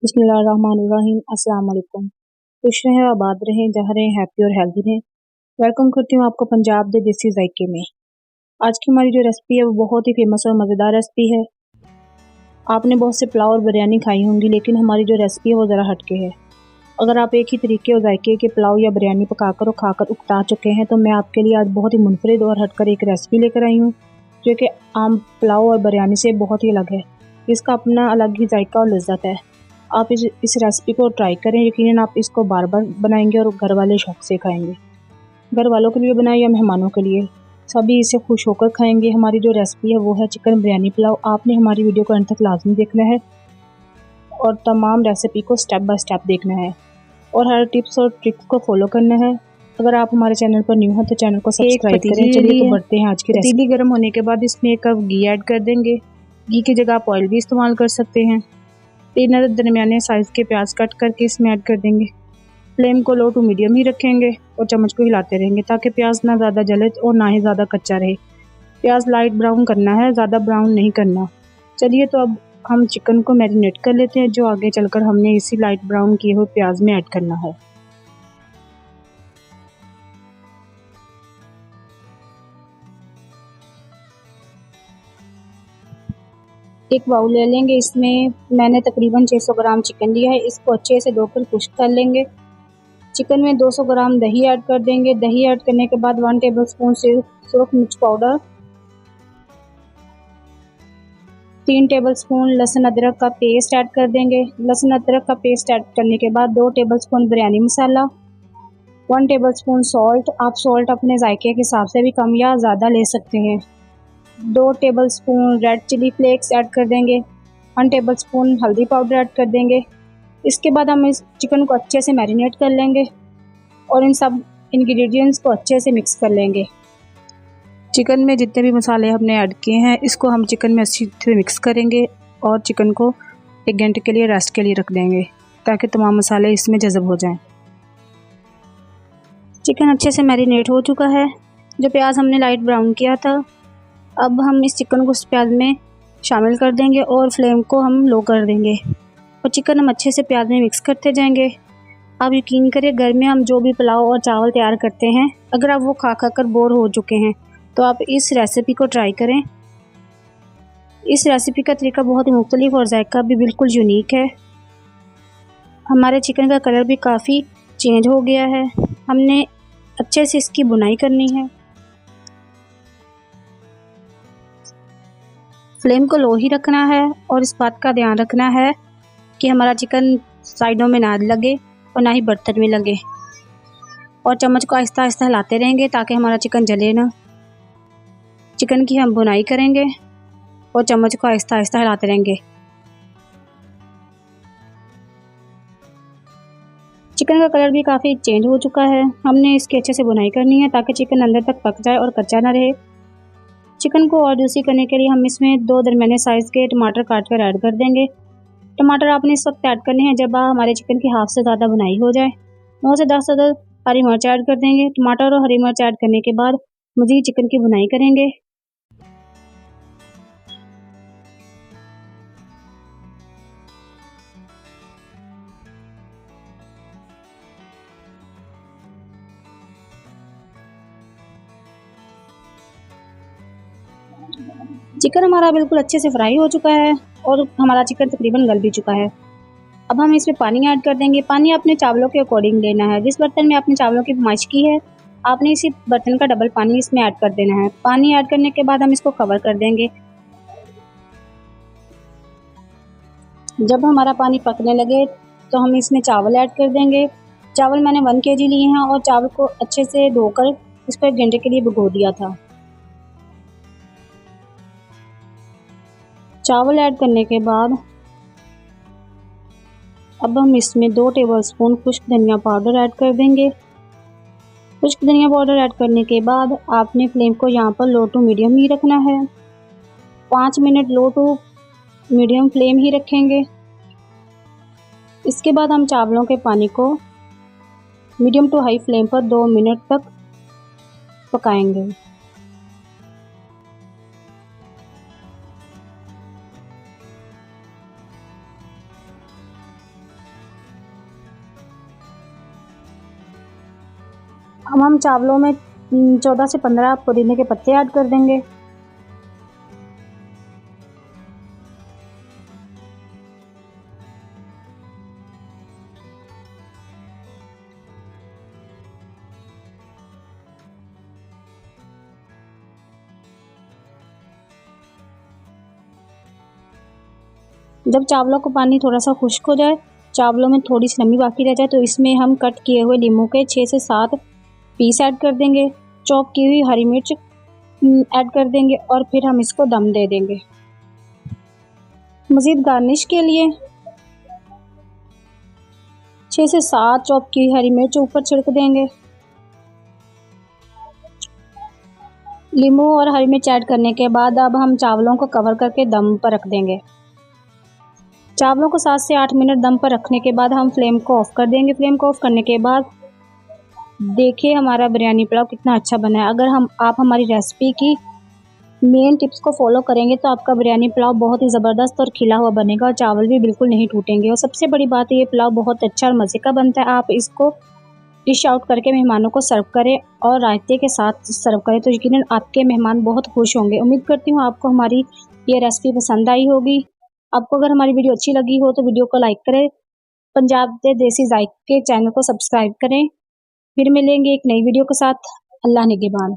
बिस्मिल्लाहिर्रहमानिर्रहीम। अस्सलाम वालेकुम। खुश रहें, आबाद रहें, जहाँ रहें, हैप्पी और हेल्दी रहें। वेलकम करती हूँ आपको पंजाब के देसी जायके में। आज की हमारी जो रेसिपी है वो बहुत ही फेमस और मज़ेदार रेसिपी है। आपने बहुत से पुलाव और बिरयानी खाई होंगी, लेकिन हमारी जो रेसिपी है वो ज़रा हटके है। अगर आप एक ही तरीके और जायके के पुलाव या बिरयानी पकाकर और खाकर उकता चुके हैं, तो मैं आपके लिए आज बहुत ही मुनफरिद और हटकर एक रेसिपी लेकर आई हूँ, जो कि आम पुलाव और बिरयानी से बहुत ही अलग है। इसका अपना अलग ही जायका और लज्जत है। आप इस रेसिपी को ट्राई करें, यकीनन आप इसको बार बार बनाएंगे और घर वाले शौक से खाएंगे। घर वालों के लिए बनाएं या मेहमानों के लिए, सभी इसे खुश होकर खाएंगे। हमारी जो रेसिपी है वो है चिकन बिरयानी पुलाव। आपने हमारी वीडियो को अंत तक लाजमी देखना है और तमाम रेसिपी को स्टेप बाय स्टेप देखना है और हर टिप्स और ट्रिक्स को फॉलो करना है। अगर आप हमारे चैनल पर न्यू हैं तो चैनल को सब्सक्राइब करें। चलिए तो बढ़ते हैं आज की रेसिपी। पतीली गर्म होने के बाद इसमें 1 कप घी ऐड कर देंगे। घी की जगह आप ऑयल भी इस्तेमाल कर सकते हैं। 3 दरमियाने साइज़ के प्याज कट करके इसमें ऐड कर देंगे। फ्लेम को लो टू मीडियम ही रखेंगे और चम्मच को हिलाते रहेंगे ताकि प्याज ना ज़्यादा जले और ना ही ज़्यादा कच्चा रहे। प्याज लाइट ब्राउन करना है, ज़्यादा ब्राउन नहीं करना। चलिए तो अब हम चिकन को मैरिनेट कर लेते हैं, जो आगे चलकर हमने इसी लाइट ब्राउन किए हुए प्याज में ऐड करना है। एक बाउल ले लेंगे, इसमें मैंने तकरीबन 600 ग्राम चिकन लिया है। इसको अच्छे से धोकर खुश्क कर लेंगे। चिकन में 200 ग्राम दही ऐड कर देंगे। दही ऐड करने के बाद 1 टेबलस्पून सुरख मिर्च पाउडर, 3 टेबलस्पून लहसुन अदरक का पेस्ट ऐड कर देंगे। लहसुन अदरक का पेस्ट ऐड करने के बाद 2 टेबलस्पून बिरयानी मसाला, 1 टेबलस्पून सॉल्ट। आप सॉल्ट अपने जायके के हिसाब से भी कम या ज़्यादा ले सकते हैं। 2 tablespoon red chilli flakes add कर देंगे। 1 टेबलस्पून हल्दी पाउडर ऐड कर देंगे। इसके बाद हम इस चिकन को अच्छे से मैरिनेट कर लेंगे और इन सब इंग्रेडिएंट्स को अच्छे से मिक्स कर लेंगे। चिकन में जितने भी मसाले हमने ऐड किए हैं, इसको हम चिकन में अच्छी तरह मिक्स करेंगे और चिकन को 1 घंटे के लिए रेस्ट के लिए रख देंगे ताकि तमाम मसाले इसमें जज़ब हो जाएं। चिकन अच्छे से मैरिनेट हो चुका है। जो प्याज हमने लाइट ब्राउन किया था, अब हम इस चिकन को उस प्याज में शामिल कर देंगे और फ्लेम को हम लो कर देंगे और चिकन हम अच्छे से प्याज में मिक्स करते जाएंगे। आप यकीन करिए, घर में हम जो भी पुलाव और चावल तैयार करते हैं, अगर आप वो खा खा कर बोर हो चुके हैं तो आप इस रेसिपी को ट्राई करें। इस रेसिपी का तरीका बहुत ही मुख्तलिफ और जायका भी बिल्कुल यूनिक है। हमारे चिकन का कलर भी काफ़ी चेंज हो गया है। हमने अच्छे से इसकी बुनाई करनी है। फ्लेम को लो ही रखना है और इस बात का ध्यान रखना है कि हमारा चिकन साइडों में ना लगे और ना ही बर्तन में लगे, और चम्मच को आहिस्ता आहिस्ता हिलाते रहेंगे ताकि हमारा चिकन जले ना। चिकन की हम बुनाई करेंगे और चम्मच को आहिस्ता आहिस्ता हिलाते रहेंगे। चिकन का कलर भी काफ़ी चेंज हो चुका है। हमने इसकी अच्छे से बुनाई करनी है ताकि चिकन अंदर तक पक जाए और कच्चा ना रहे। चिकन को और जूसी करने के लिए हम इसमें 2 दरमियाने साइज़ के टमाटर काट कर ऐड कर देंगे। टमाटर आपने इस वक्त ऐड करने हैं जब हमारे चिकन की हाफ से ज़्यादा बुनाई हो जाए। 9 से 10 अदद हरी मिर्च ऐड कर देंगे। टमाटर और हरी मिर्च ऐड करने के बाद मज़ीद चिकन की बुनाई करेंगे। चिकन हमारा बिल्कुल अच्छे से फ्राई हो चुका है और हमारा चिकन तकरीबन गल भी चुका है। अब हम इसमें पानी ऐड कर देंगे। पानी अपने चावलों के अकॉर्डिंग लेना है। जिस बर्तन में आपने चावलों की फरमाइश की है, आपने इसी बर्तन का डबल पानी इसमें ऐड कर देना है। पानी ऐड करने के बाद हम इसको कवर कर देंगे। जब हमारा पानी पकने लगे तो हम इसमें चावल ऐड कर देंगे। चावल मैंने 1 kg लिए हैं और चावल को अच्छे से धोकर इसको 1 घंटे के लिए भिगो दिया था। चावल ऐड करने के बाद अब हम इसमें 2 टेबलस्पून खुश्क धनिया पाउडर ऐड कर देंगे। खुश्क धनिया पाउडर ऐड करने के बाद आपने फ्लेम को यहाँ पर लो टू मीडियम ही रखना है। 5 minute low to medium flame ही रखेंगे। इसके बाद हम चावलों के पानी को मीडियम टू हाई फ्लेम पर 2 मिनट तक पकाएंगे। अब हम चावलों में 14 से 15 पुदीने के पत्ते ऐड कर देंगे। जब चावलों का पानी थोड़ा सा खुश्क हो जाए, चावलों में थोड़ी सी नमी बाकी रह जाए, तो इसमें हम कट किए हुए नींबू के 6 से 7 पीस ऐड कर देंगे। चॉप की हुई हरी मिर्च ऐड कर देंगे और फिर हम इसको दम दे देंगे। मज़ीद गार्निश के लिए 6 से 7 चॉप की हुई हरी मिर्च ऊपर छिड़क देंगे। नींबू और हरी मिर्च ऐड करने के बाद अब हम चावलों को कवर करके दम पर रख देंगे। चावलों को 7 से 8 मिनट दम पर रखने के बाद हम फ्लेम को ऑफ कर देंगे। फ्लेम को ऑफ करने के बाद देखिए हमारा बिरयानी पुलाव कितना अच्छा बना है। अगर आप हमारी रेसिपी की मेन टिप्स को फॉलो करेंगे तो आपका बिरयानी पुलाव बहुत ही ज़बरदस्त और खिला हुआ बनेगा और चावल भी बिल्कुल नहीं टूटेंगे। और सबसे बड़ी बात है, ये पुलाव बहुत अच्छा और मज़े का बनता है। आप इसको डिश आउट करके मेहमानों को सर्व करें और रायते के साथ सर्व करें तो यकीनन आपके मेहमान बहुत खुश होंगे। उम्मीद करती हूँ आपको हमारी ये रेसिपी पसंद आई होगी। आपको अगर हमारी वीडियो अच्छी लगी हो तो वीडियो को लाइक करें, पंजाब दे देसी जायके चैनल को सब्सक्राइब करें। फिर मिलेंगे एक नई वीडियो के साथ। अल्लाह निगहबान।